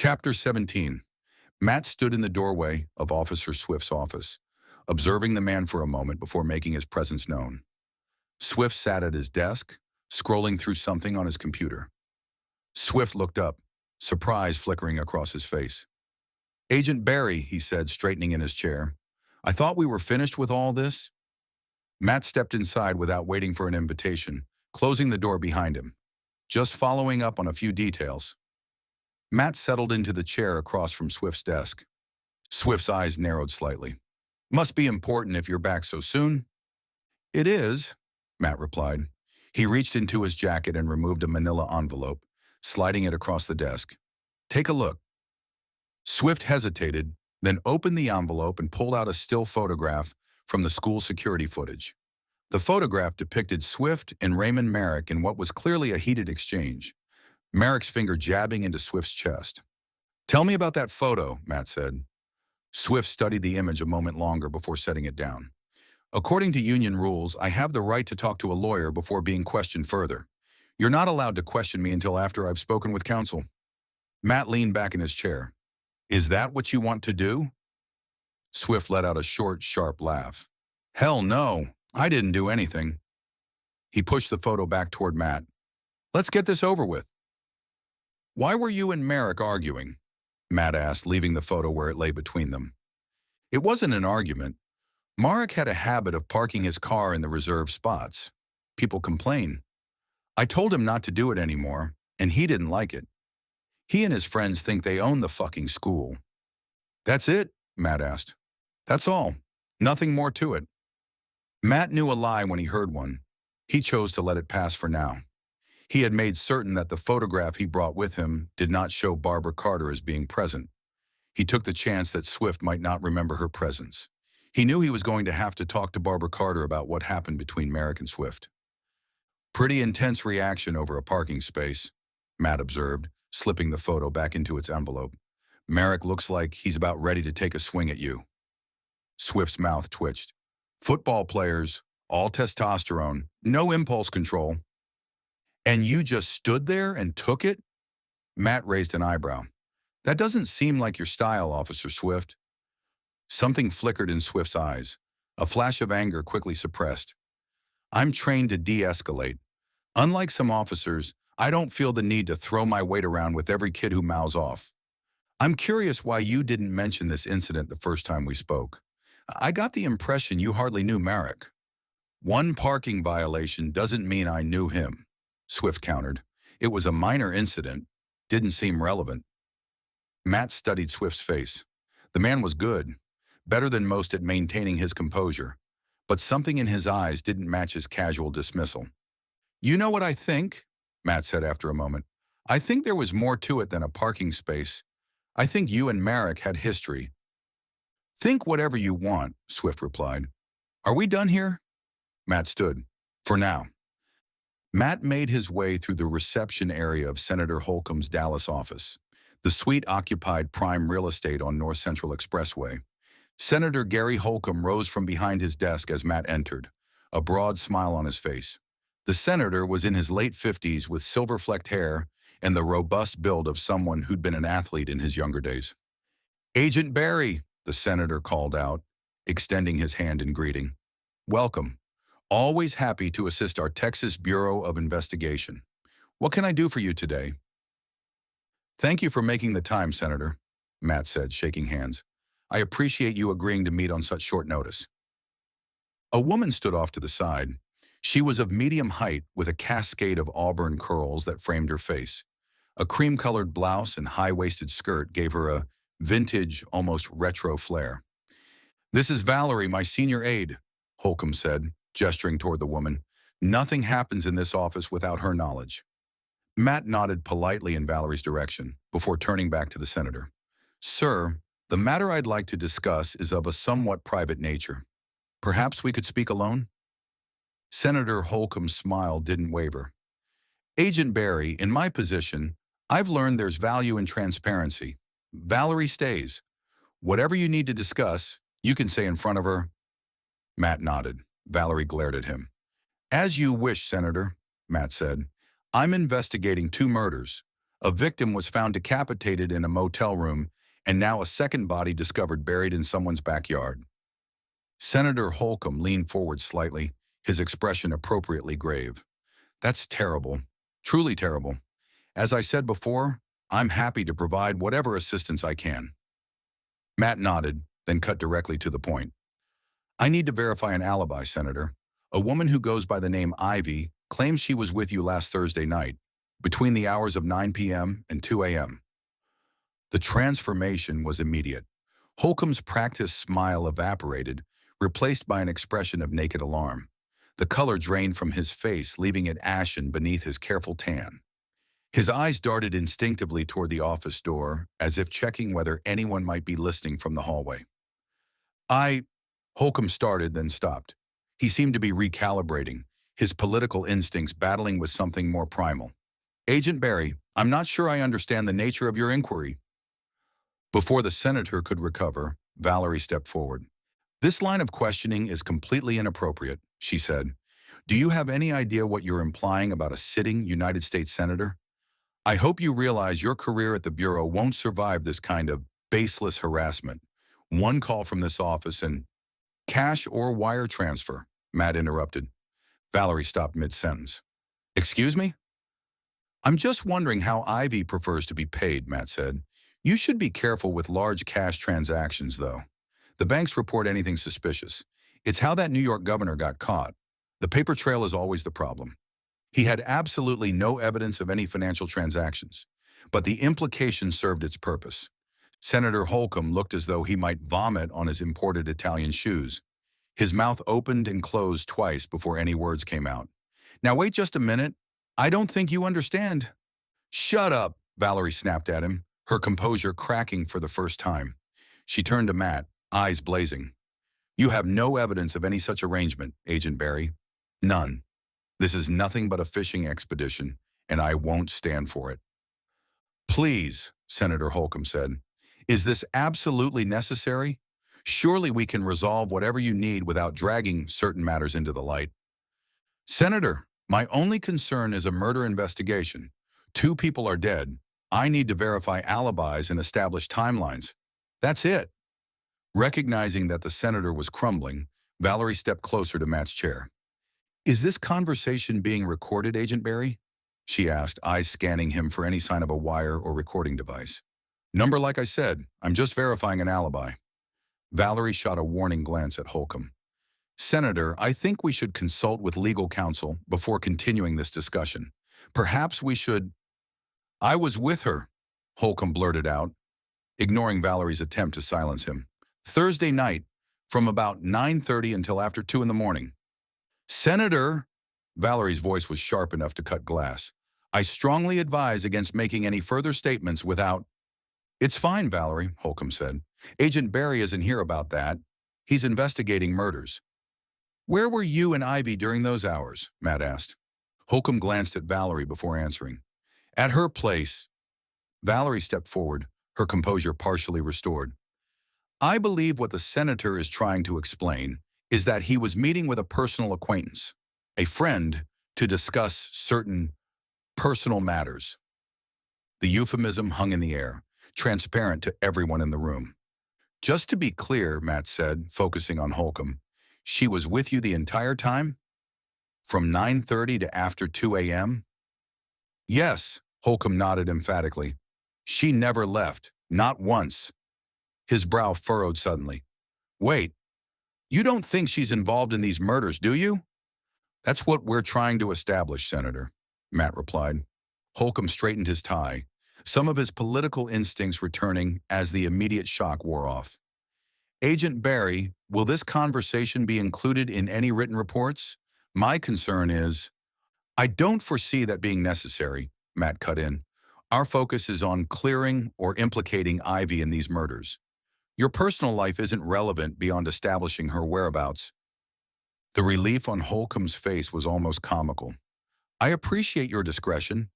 Chapter 17. Matt stood in the doorway of Officer Swift's office, observing the man for a moment before making his presence known. Swift sat at his desk, scrolling through something on his computer. Swift looked up, surprise flickering across his face. "Agent Barry," he said, straightening in his chair. "I thought we were finished with all this?" Matt stepped inside without waiting for an invitation, closing the door behind him. "Just following up on a few details." Matt settled into the chair across from Swift's desk. Swift's eyes narrowed slightly. "Must be important if you're back so soon." "It is," Matt replied. He reached into his jacket and removed a manila envelope, sliding it across the desk. "Take a look." Swift hesitated, then opened the envelope and pulled out a still photograph from the school security footage. The photograph depicted Swift and Raymond Merrick in what was clearly a heated exchange, Merrick's finger jabbing into Swift's chest. "Tell me about that photo," Matt said. Swift studied the image a moment longer before setting it down. "According to union rules, I have the right to talk to a lawyer before being questioned further. You're not allowed to question me until after I've spoken with counsel." Matt leaned back in his chair. "Is that what you want to do?" Swift let out a short, sharp laugh. "Hell no, I didn't do anything." He pushed the photo back toward Matt. "Let's get this over with." "Why were you and Merrick arguing?" Matt asked, leaving the photo where it lay between them. "It wasn't an argument. Marek had a habit of parking his car in the reserved spots. People complain. I told him not to do it anymore, and he didn't like it. He and his friends think they own the fucking school." "That's it?" Matt asked. "That's all. Nothing more to it." Matt knew a lie when he heard one. He chose to let it pass for now. He had made certain that the photograph he brought with him did not show Barbara Carter as being present. He took the chance that Swift might not remember her presence. He knew he was going to have to talk to Barbara Carter about what happened between Merrick and Swift. "Pretty intense reaction over a parking space," Matt observed, slipping the photo back into its envelope. "Merrick looks like he's about ready to take a swing at you." Swift's mouth twitched. "Football players, all testosterone, no impulse control." "And you just stood there and took it?" Matt raised an eyebrow. "That doesn't seem like your style, Officer Swift." Something flickered in Swift's eyes, a flash of anger quickly suppressed. "I'm trained to de-escalate. Unlike some officers, I don't feel the need to throw my weight around with every kid who mouths off. I'm curious why you didn't mention this incident the first time we spoke. I got the impression you hardly knew Merrick." "One parking violation doesn't mean I knew him," Swift countered. "It was a minor incident. Didn't seem relevant." Matt studied Swift's face. The man was good, better than most at maintaining his composure, but something in his eyes didn't match his casual dismissal. "You know what I think?" Matt said after a moment. "I think there was more to it than a parking space. I think you and Merrick had history." "Think whatever you want," Swift replied. "Are we done here?" Matt stood. "For now." Matt made his way through the reception area of Senator Holcomb's Dallas office. The suite occupied prime real estate on North Central Expressway. Senator Gary Holcomb rose from behind his desk as Matt entered, a broad smile on his face. The senator was in his late 50s with silver-flecked hair and the robust build of someone who'd been an athlete in his younger days. "Agent Barry," the senator called out, extending his hand in greeting. "Welcome. Always happy to assist our Texas Bureau of Investigation. What can I do for you today?" "Thank you for making the time, Senator," Matt said, shaking hands. "I appreciate you agreeing to meet on such short notice." A woman stood off to the side. She was of medium height with a cascade of auburn curls that framed her face. A cream-colored blouse and high-waisted skirt gave her a vintage, almost retro flair. "This is Valerie, my senior aide," Holcomb said, gesturing toward the woman. "Nothing happens in this office without her knowledge." Matt nodded politely in Valerie's direction before turning back to the senator. "Sir, the matter I'd like to discuss is of a somewhat private nature. Perhaps we could speak alone?" Senator Holcomb's smile didn't waver. "Agent Barry, in my position, I've learned there's value in transparency. Valerie stays. Whatever you need to discuss, you can say in front of her." Matt nodded. Valerie glared at him. "As you wish, Senator," Matt said. "I'm investigating 2 murders. A victim was found decapitated in a motel room, and now a second body discovered buried in someone's backyard. Senator Holcomb leaned forward slightly, his expression appropriately grave. That's terrible. Truly terrible. As I said before, I'm happy to provide whatever assistance I can. Matt nodded, then cut directly to the point. I need to verify an alibi, Senator. A woman who goes by the name Ivy claims she was with you last Thursday night, between the hours of 9 p.m. and 2 a.m. The transformation was immediate. Holcomb's practiced smile evaporated, replaced by an expression of naked alarm. The color drained from his face, leaving it ashen beneath his careful tan. His eyes darted instinctively toward the office door, as if checking whether anyone might be listening from the hallway. Holcomb started, then stopped. He seemed to be recalibrating, his political instincts battling with something more primal. Agent Barry, I'm not sure I understand the nature of your inquiry. Before the senator could recover, Valerie stepped forward. This line of questioning is completely inappropriate, she said. Do you have any idea what you're implying about a sitting United States senator? I hope you realize your career at the Bureau won't survive this kind of baseless harassment. One call from this office and cash or wire transfer, Matt interrupted. Valerie stopped mid-sentence. Excuse me? I'm just wondering how Ivy prefers to be paid, Matt said. You should be careful with large cash transactions, though. The banks report anything suspicious. It's how that New York governor got caught. The paper trail is always the problem. He had absolutely no evidence of any financial transactions, but the implication served its purpose. Senator Holcomb looked as though he might vomit on his imported Italian shoes. His mouth opened and closed twice before any words came out. Now wait just a minute. I don't think you understand. Shut up, Valerie snapped at him, her composure cracking for the first time. She turned to Matt, eyes blazing. You have no evidence of any such arrangement, Agent Barry. None. This is nothing but a fishing expedition, and I won't stand for it. Please, Senator Holcomb said. Is this absolutely necessary? Surely we can resolve whatever you need without dragging certain matters into the light. Senator, my only concern is a murder investigation. 2 people are dead. I need to verify alibis and establish timelines. That's it. Recognizing that the senator was crumbling, Valerie stepped closer to Matt's chair. Is this conversation being recorded, Agent Barry? She asked, eyes scanning him for any sign of a wire or recording device. Number like I said, I'm just verifying an alibi. Valerie shot a warning glance at Holcomb. Senator, I think we should consult with legal counsel before continuing this discussion. Perhaps we should... I was with her, Holcomb blurted out, ignoring Valerie's attempt to silence him. Thursday night, from about 9:30 until after 2 in the morning. Senator, Valerie's voice was sharp enough to cut glass. I strongly advise against making any further statements without... It's fine, Valerie, Holcomb said. Agent Barry isn't here about that. He's investigating murders. Where were you and Ivy during those hours? Matt asked. Holcomb glanced at Valerie before answering. At her place. Valerie stepped forward, her composure partially restored. I believe what the senator is trying to explain is that he was meeting with a personal acquaintance, a friend, to discuss certain personal matters. The euphemism hung in the air, transparent to everyone in the room. Just to be clear, Matt said, focusing on Holcomb, she was with you the entire time? From 9:30 to after 2 a.m.? Yes, Holcomb nodded emphatically. She never left, not once. His brow furrowed suddenly. Wait, you don't think she's involved in these murders, do you? That's what we're trying to establish, Senator, Matt replied. Holcomb straightened his tie, some of his political instincts returning as the immediate shock wore off. Agent Barry, will this conversation be included in any written reports? My concern is... I don't foresee that being necessary, Matt cut in. Our focus is on clearing or implicating Ivy in these murders. Your personal life isn't relevant beyond establishing her whereabouts. The relief on Holcomb's face was almost comical. I appreciate your discretion,